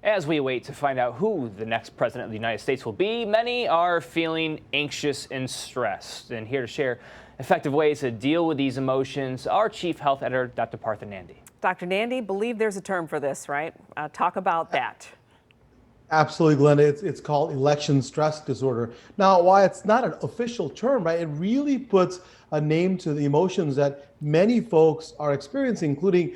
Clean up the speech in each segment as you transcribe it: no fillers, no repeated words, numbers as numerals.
As we wait to find out who the next president of the United States will be, many are feeling anxious and stressed. And here to share effective ways to deal with these emotions, our chief health editor, Dr. Nandi. Dr. Nandi, believe there's a term for this, right? Talk about that. Absolutely, Glenda. It's called election stress disorder. Now, while it's not an official term, right, it really puts a name to the emotions that many folks are experiencing, including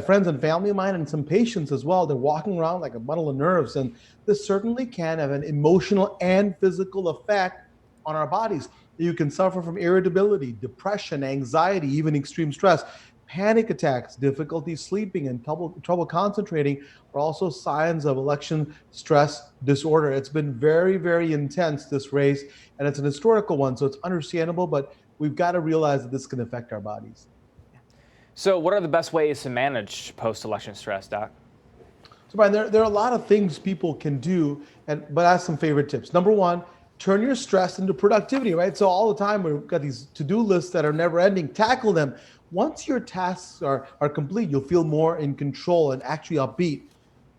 friends and family of mine and some patients as well. They're walking around like a bundle of nerves, and this certainly can have an emotional and physical effect on our bodies. You can suffer from irritability, depression, anxiety, even extreme stress. Panic attacks, difficulty sleeping, and trouble concentrating are also signs of election stress disorder. It's been very, very intense, this race, and it's an historical one, so it's understandable, but we've got to realize that this can affect our bodies. So what are the best ways to manage post-election stress, Doc? So Brian, there are a lot of things people can do, but I have some favorite tips. Number one, turn your stress into productivity, right? So all the time we've got these to-do lists that are never ending. Tackle them. Once your tasks are complete, you'll feel more in control and actually upbeat.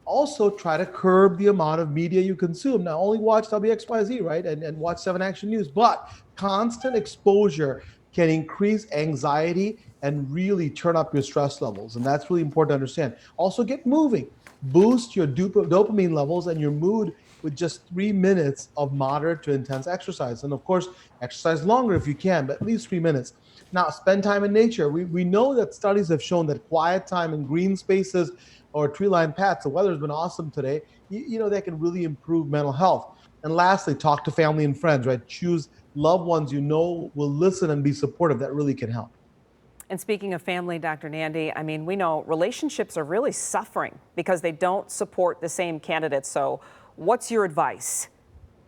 Also, try to curb the amount of media you consume. Not only watch WXYZ, right, and watch 7 Action News, but constant exposure can increase anxiety and really turn up your stress levels. And that's really important to understand. Also, get moving. Boost your dopamine levels and your mood with just 3 minutes of moderate to intense exercise. And of course, exercise longer if you can, but at least 3 minutes. Now, spend time in nature. We know that studies have shown that quiet time in green spaces or tree-lined paths, the weather's been awesome today, that can really improve mental health. And lastly, talk to family and friends, right? Choose loved ones will listen and be supportive. That really can help. And speaking of family, Dr. Nandi, I mean, we know relationships are really suffering because they don't support the same candidates. So what's your advice?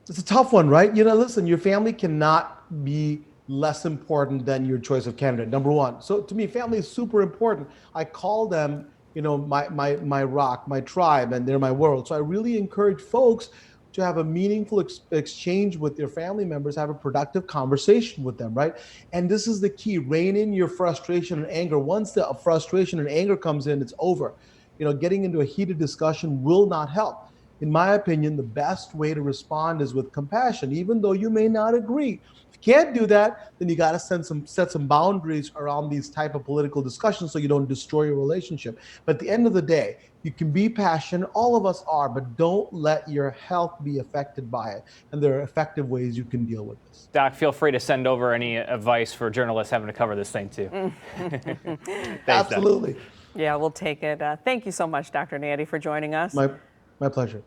It's a tough one, right? Listen, your family cannot be less important than your choice of candidate, number one. So to me, family is super important. I call them, my rock, my tribe, and they're my world. So I really encourage folks to have a meaningful exchange with their family members, have a productive conversation with them, right? And this is the key. Rein in your frustration and anger. Once the frustration and anger comes in, it's over. Getting into a heated discussion will not help. In my opinion, the best way to respond is with compassion, even though you may not agree. If you can't do that, then you got to set some boundaries around these type of political discussions so you don't destroy your relationship. But at the end of the day, you can be passionate, all of us are, but don't let your health be affected by it. And there are effective ways you can deal with this. Doc, feel free to send over any advice for journalists having to cover this thing too. Thanks, absolutely. Doc. Yeah, we'll take it. Thank you so much, Dr. Nandi, for joining us. My pleasure.